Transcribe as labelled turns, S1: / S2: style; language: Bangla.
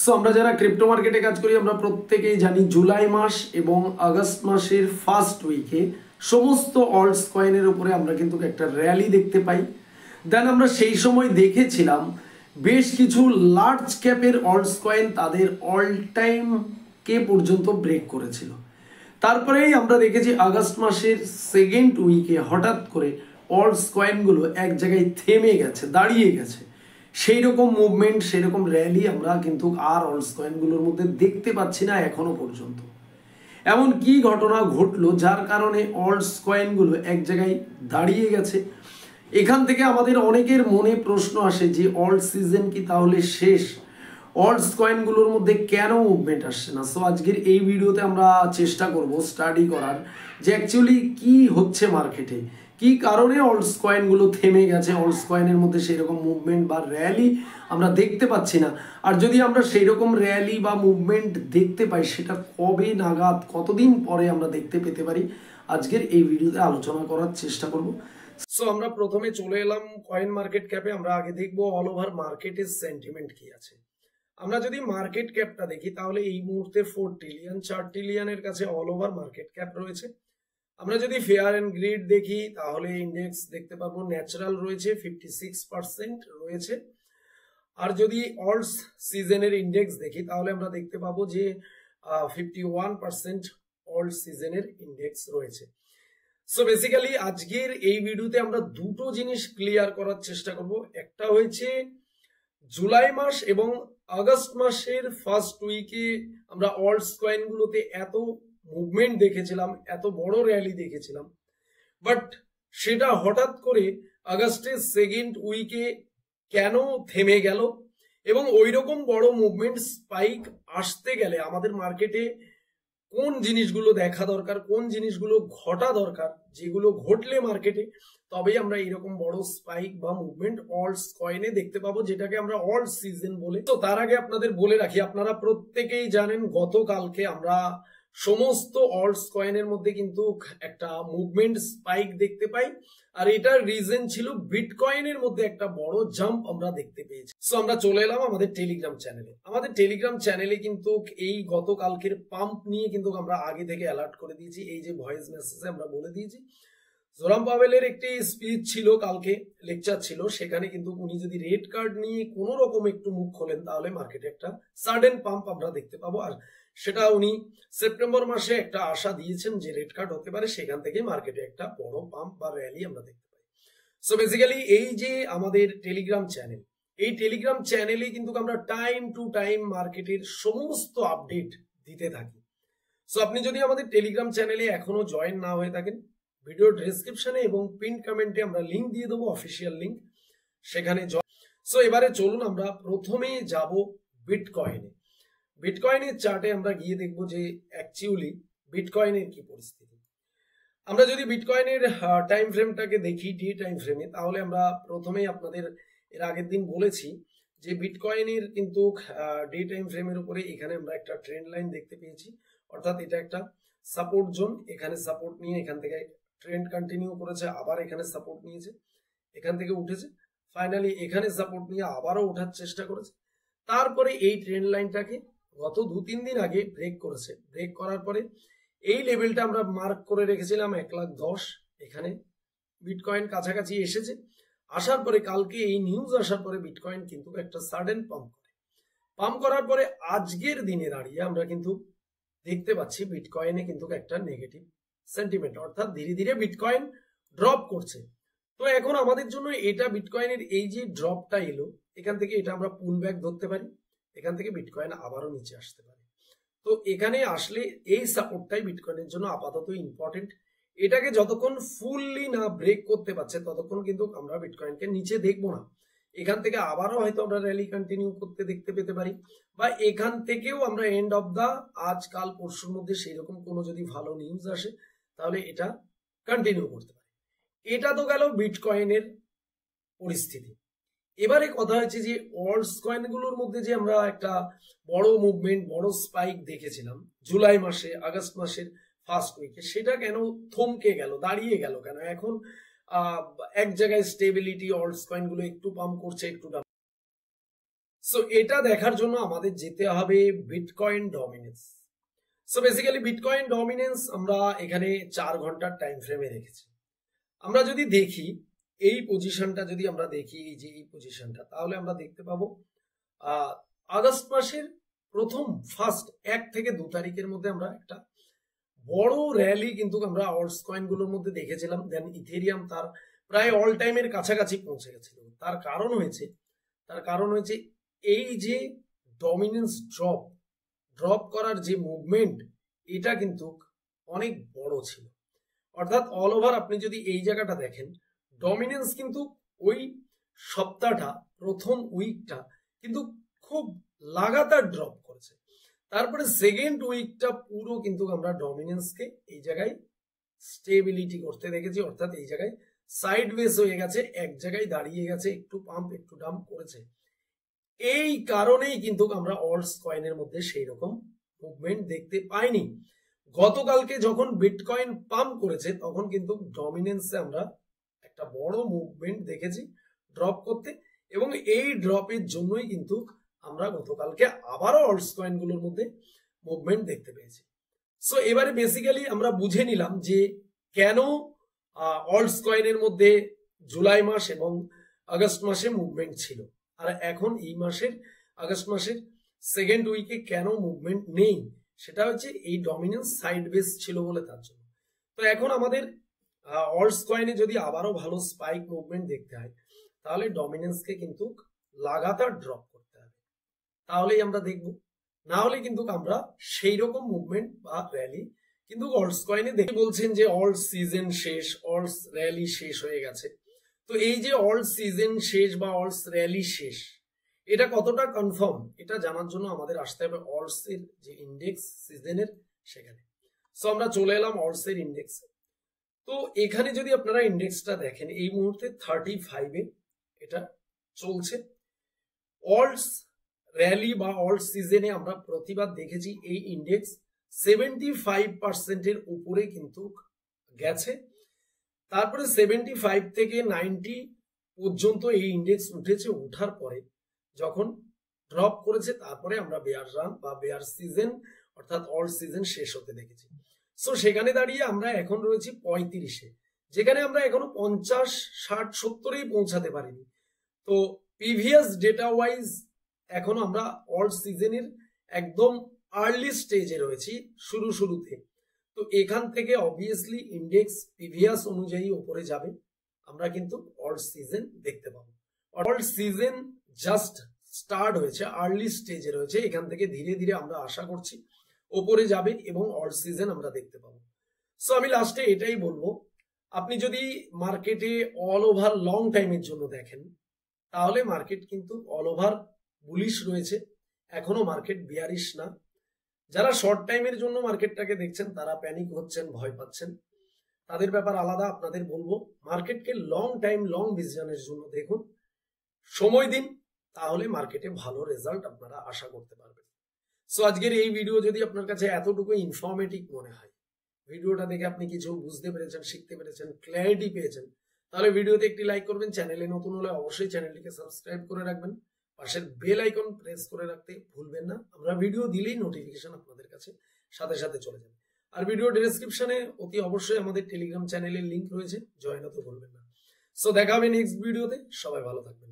S1: সো আমরা যারা ক্রিপ্টো মার্কেটে কাজ করি আমরা প্রত্যেকেই জানি জুলাই মাস এবং আগস্ট মাসের ফার্স্ট উইকে সমস্ত অল্টস কয়েনের উপরে আমরা কিন্তু একটা র্যালি দেখতে পাই। দেন আমরা সেই সময় দেখেছিলাম বেশ কিছু লার্জ ক্যাপের অল্টস কয়েন তাদের অল টাইম কে পর্যন্ত ব্রেক করেছিল। তারপরেই আমরা দেখেছি আগস্ট মাসের সেকেন্ড উইকে হঠাৎ করে অল্টস কয়েনগুলো এক জায়গায় থেমে গেছে, দাঁড়িয়ে গেছে। সেই রকম মুভমেন্ট, সেই রকম র্যালি আমরা কিন্তু আর অল্টস কয়েনগুলোর মধ্যে দেখতে পাচ্ছি না এখনো পর্যন্ত। এমন কি ঘটনা ঘটলো যার কারণে অল্টস কয়েনগুলো এক জায়গায় দাঁড়িয়ে গেছে? এখান থেকে আমাদের অনেকের মনে প্রশ্ন আসে যে অল্ট সিজন কি তাহলে শেষ? অল্টস কয়েনগুলোর মধ্যে কেন মুভমেন্ট আসছে না? সো আজকের এই ভিডিওতে আমরা চেষ্টা করব স্টাডি করার যে অ্যাকচুয়ালি কি হচ্ছে মার্কেটে, কি কারণে অল্টস কয়েনগুলো থেমে গেছে, অল্টস কয়েনের মধ্যে সেই রকম মুভমেন্ট বা র্যালি আমরা দেখতে পাচ্ছি না। আর যদি আমরা সেই রকম র্যালি বা মুভমেন্ট দেখতে পাই সেটা কবে নাগাদ, কতদিন পরে আমরা দেখতে পেতে পারি, আজকের এই ভিডিওতে আলোচনা করার চেষ্টা করব। সো আমরা প্রথমে চলে এলাম কয়েন মার্কেট ক্যাপে। আমরা আগে দেখবো অল ওভার মার্কেটের সেন্টিমেন্ট কি আছে। আমরা যদি মার্কেট ক্যাপটা দেখি তাহলে এই মুহূর্তে 4 ট্রিলিয়ন 4 ট্রিলিয়নের কাছে অল ওভার মার্কেট ক্যাপ রয়েছে। আমরা যদি ফেয়ার অ্যান্ড গ্রিড দেখি তাহলে ইন্ডেক্স দেখতে পাবো ন্যাচারাল রয়েছে 56% রয়েছে। আর যদি অল্টস সিজনের ইন্ডেক্স দেখি তাহলে আমরা দেখতে পাবো যে 51% অল্ট সিজনের ইন্ডেক্স রয়েছে। সো বেসিক্যালি আজকের এই ভিডিওতে আমরা দুটো জিনিস ক্লিয়ার করার চেষ্টা করব। একটা হয়েছে জুলাই মাস এবং আগস্ট মাসের ফার্স্ট উইকে আমরা অল্টস কয়েনগুলোতে এত মুভমেন্ট দেখেছিলাম, এত বড় র্যালি দেখেছিলাম, বাট সেটা হঠাৎ করে আগস্টের সেকেন্ড উইকে কেন থেমে গেল এবং ওই রকম বড় মুভমেন্ট স্পাইক আসতে গেলে আমাদের মার্কেটে কোন জিনিসগুলো দেখা দরকার, কোন জিনিসগুলো ঘটা দরকার, যেগুলো ঘটলে মার্কেটে তবেই আমরা এরকম বড় স্পাইক বা মুভমেন্ট অল্টস কয়েনে দেখতে পাবো, যেটাকে আমরা অল্ট সিজন বলে। তো তার আগে আপনাদের বলে রাখি, আপনারা প্রত্যেকেই জানেন গতকালকে আমরা সমস্ত অল্টস কয়েনের মধ্যে কিন্তু একটা মুভমেন্ট স্পাইক দেখতে পাই, আর এটার রিজন ছিল বিটকয়েনের মধ্যে একটা বড় জাম্প আমরা দেখতে পেয়েছি। সো আমরা চলে এলাম আমাদের টেলিগ্রাম চ্যানেলে। আমাদের টেলিগ্রাম চ্যানেলে কিন্তু এই গতকালকের পাম্প নিয়ে কিন্তু আমরা আগে থেকে অ্যালার্ট করে দিয়েছি। এই যে ভয়েস মেসেজে আমরা বলে দিয়েছি, জোরাম পাওয়েলের একটি স্পিচ ছিল, কালকে লেকচার ছিল, সেখানে কিন্তু উনি যদি রেড কার্ড নিয়ে কোনো রকম একটু মুখ খোলেন তাহলে মার্কেটে একটা সাডেন পাম্প আমরা দেখতে পাবো। আর সেটা উনি সেপ্টেম্বর মাসে একটা আশা দিয়েছেন যে রেড কার্ড হতে পারে, সেখান থেকে মার্কেটে একটা বড় পাম্প বা র্যালি আমরা দেখতে পাই। সো বেসিক্যালি এই যে আমাদের টেলিগ্রাম চ্যানেল, এই টেলিগ্রাম চ্যানেলে কিন্তু আমরা টাইম টু টাইম মার্কেটের সমস্ত আপডেট দিতে থাকি। সো আপনি যদি আমাদের টেলিগ্রাম চ্যানেলে এখনো জয়েন না হয়ে থাকেন, ভিডিও ডেসক্রিপশনে এবং পিন কমেন্টে আমরা লিঙ্ক দিয়ে দেবো, অফিসিয়াল লিঙ্ক, সেখানে জয়েন। সো এবারে চলুন আমরা প্রথমে যাব বিটকয়েনে। বিটকয়েনের চার্টে আমরা গিয়ে দেখবো যে অ্যাকচুয়ালি বিটকয়েনের কি পরিস্থিতি। আমরা যদি বিটকয়েনের টাইম ফ্রেমটাকে দেখি ডে টাইম ফ্রেমে, তাহলে আমরা প্রথমেই আপনাদের এর আগের দিন বলেছি যে বিটকয়েনের কিন্তু ডে টাইম ফ্রেমের উপরে এখানে আমরা একটা ট্রেন্ড লাইন দেখতে পেয়েছি, অর্থাৎ এটা একটা সাপোর্ট জোন। এখানে সাপোর্ট নিয়ে এখান থেকে ট্রেন্ড কন্টিনিউ করেছে, আবার এখানে সাপোর্ট নিয়েছে, এখান থেকে উঠেছে, ফাইনালি এখানে সাপোর্ট নিয়ে আবারও ওঠার চেষ্টা করেছে। তারপরে এই ট্রেন্ড লাইনটাকে গত 2-3 দিন আগে ব্রেক করেছে। ব্রেক করার পরে এই লেভেলটা আমরা মার্ক করে রেখেছিলাম 1,10,000। এখানে বিটকয়েন কাছাকাছি এসেছে, আসার পরে কালকে এই নিউজ আসার পরে বিটকয়েন কিন্তু একটা সাডেন পাম্প করে। পাম্প করার পরে আজকের দিনে দাঁড়িয়ে আমরা কিন্তু দেখতে পাচ্ছি বিটকয়েনে কিন্তু একটা নেগেটিভ সেন্টিমেন্ট, অর্থাৎ ধীরে ধীরে বিটকয়েন ড্রপ করছে। তো এখন আমাদের জন্য এটা বিটকয়েনের এই যে ড্রপটা এলো, এখান থেকে এটা আমরা পুল ব্যাক ধরতে পারি, এখান থেকে বিটকয়েন আবারও নিচে আসতে পারে। তো এখানে আসলে এই সাপোর্টটাই বিটকয়েনের জন্য আপাতত ইম্পর্টেন্ট। এটাকে যতক্ষণ ফুললি না ব্রেক করতে পারছে ততক্ষণ কিন্তু আমরা বিটকয়েনকে নিচে দেখবো না। এখান থেকে আবারও হয়তো আমরা র্যালি কন্টিনিউ করতে দেখতে পেতে পারি, বা এখান থেকেও আমরা এন্ড অফ দা আজকাল পরশুর মধ্যে সেই রকম কোনো যদি ভালো নিউজ আসে তাহলে এটা কন্টিনিউ করতে পারি। এটা তো গেল বিটকয়েনের পরিস্থিতি। এবারে কথা হচ্ছে যে অল্টস কয়েনগুলোর মধ্যে যে আমরা একটা বড় মুভমেন্ট, বড় স্পাইক দেখেছিলাম জুলাই মাসে, আগস্ট মাসের ফার্স্ট উইকে, সেটা কেন থমকে গেল, দাঁড়িয়ে গেল কেন? এখন এক জায়গায় স্টেবিলিটি, অল্টস কয়েনগুলো একটু পাম্প করছে, একটু সো এটা দেখার জন্য আমাদের যেতে হবে bitcoin dominance. So basically bitcoin dominance আমরা এখানে 4 ঘন্টার টাইম ফ্রেমে রেখেছি। আমরা যদি দেখি এই পজিশনটা, যদি আমরা দেখি এই যে এই পজিশনটা, তাহলে আমরা দেখতে পাবো আগস্ট মাসের ফার্স্ট 1 থেকে 2 তারিখের মধ্যে আমরা একটা বড় র্যালি কিন্তু আমরা অল্টস কয়েন গুলোর মধ্যে দেখেছিলাম। দেন ইথেরিয়াম তার প্রায় অল টাইমের কাছাকাছি পৌঁছে গেছিল। তার কারণ হয়েছে এই যে ডমিনেন্স ড্রপ করার যে মুভমেন্ট, এটা কিন্তু অনেক বড় ছিল। অর্থাৎ অল ওভার আপনি যদি এই জায়গাটা দেখেন, ডমিনেন্স কিন্তু ওই সপ্তাহটা, প্রথম উইকটা কিন্তু খুব লাগাতার ড্রপ করেছে। তারপরে সেকেন্ড উইকটা পুরো কিন্তু আমরা ডমিনেন্সকে এই জায়গায় স্টেবিলিটি করতে দেখেছি। অর্থাৎ এই জায়গায় সাইড ওয়েজ হয়ে গেছে, এক জায়গায় দাঁড়িয়ে গেছে, একটু পাম্প একটু ডাম্প করেছে। এই কারণেই কিন্তু আমরা অল্টস কয়েনের মধ্যে সেই রকম মুভমেন্ট দেখতে পাইনি। গতকালকে যখন বিটকয়েন পাম্প করেছে তখন কিন্তু ডমিনেন্সে আমরা একটা বড় মুভমেন্ট দেখেছি ড্রপ করতে, এবং এই ড্রপের জন্যই কিন্তু আমরা গতকালকে আবারও অল্টস কয়েন গুলোর মধ্যে মুভমেন্ট দেখতে পেয়েছি। সো এবারে বেসিক্যালি আমরা বুঝে নিলাম যে কেন অল্টস কয়েনের মধ্যে জুলাই মাস এবং আগস্ট মাসে মুভমেন্ট ছিল, আর এখন এই মাসের আগস্ট মাসের সেকেন্ড উইকে কেন মুভমেন্ট নেই। সেটা হচ্ছে এই ডমিনেন্স সাইড বেস ছিল বলে, তার জন্য। তো এখন আমাদের অল্টস কয়েনে যদি আবারও ভালো স্পাইক মুভমেন্ট দেখতে হয়, তাহলে ডমিনেন্সকে কিন্তু লাগাতার ড্রপ করতে হবে, তাহলেই আমরা দেখব। না হলে কিন্তু আমরা সেই রকম মুভমেন্ট বা র্যালি কিন্তু অল্টস কয়েনে দেখে বলছেন যে অল্ট সিজন শেষ, অল্টস র্যালি শেষ হয়ে গেছে। তো এই যে অল্ট সিজন শেষ বা অল্টস র্যালি শেষ, এটা কতটা কনফার্ম, এটা জানার জন্য আমাদের আসতে হবে অল্টস এর যে ইন্ডেক্স সিজনের, সেখানে। সো আমরা চলে এলাম অল্টস এর ইন্ডেক্সে। তো এখানে যদি আপনারা ইন্ডেক্সটা দেখেন, এই মুহূর্তে 35-এ এটা চলছে। অল্টস র্যালি বা অল্ট সিজনে আমরা প্রতিবার দেখেছি এই ইন্ডেক্স 75%-এর উপরে কিন্তু গেছে। তারপরে 75 থেকে 90 পর্যন্ত এই ইন্ডেক্স উঠেছে। ওঠার পরে যখন ড্রপ করেছে, তারপরে আমরা বেয়ার রান বা বেয়ার সিজন অর্থাৎ অল্ট সিজন শেষ হতে দেখেছি। সো সেখানে দাঁড়িয়ে আমরা এখন রয়েছি 35-এ, যেখানে আমরা এখনো 50, 60, 70-এই পৌঁছাতে পারিনি। তো প্রিভিয়াস ডেটা ওয়াইজ এখন আমরা অল্ট সিজনের একদম আর্লি স্টেজে রয়েছি, শুরুতে। তো এখান থেকে অবভিয়াসলি ইন্ডেক্স প্রিভিয়াস অনুযায়ী উপরে যাবে, আমরা কিন্তু অল্ট সিজন দেখতে পাবো। অল্ট সিজন জাস্ট স্টার্ট হয়েছে, আর্লি স্টেজে রয়েছে। এখান থেকে ধীরে ধীরে আমরা আশা করছি ওপরে যাবে এবং অল্ট সিজন আমরা দেখতে পাবো। সো আমি লাস্টে এটাই বলবো, আপনি যদি মার্কেটে অল ওভার লং টাইমের জন্য দেখেন, তাহলে মার্কেট কিন্তু অল ওভার বুলিশ রয়েছে, এখনো মার্কেট বিয়ারিশ না। যারা শর্ট টাইমের জন্য মার্কেটটাকে দেখছেন, তারা প্যানিক হচ্ছেন, ভয় পাচ্ছেন, তাদের ব্যাপার আলাদা। আপনাদের বলবো মার্কেটকে লং টাইম, লং ভিশনের জন্য দেখুন, সময় দিন, তাহলে মার্কেটে ভালো রেজাল্ট আপনারা আশা করতে পারবেন। সো আজকের এই ভিডিও যদি আপনার কাছে এতটুকু ইনফরমেটিভ মনে হয়, ভিডিওটা দেখে আপনি কিছু বুঝতে পেরেছেন, শিখতে পেরেছেন, ক্ল্যারিটি পেয়েছেন, তাহলে ভিডিওতে একটি লাইক করবেন। চ্যানেলে নতুন হলে অবশ্যই চ্যানেলটিকে সাবস্ক্রাইব করে রাখবেন, পাশের বেল আইকন প্রেস করে রাখতে ভুলবেন না। আমরা ভিডিও দিলেই নোটিফিকেশন আপনাদের কাছে সাথে সাথে চলে যাবে। আর ভিডিও ডেসক্রিপশনে অতি অবশ্যই আমাদের টেলিগ্রাম চ্যানেলের লিংক রয়েছে, জয়েন হতে ভুলবেন না। সো দেখা হবে নেক্সট ভিডিওতে, সবাই ভালো থাকবেন।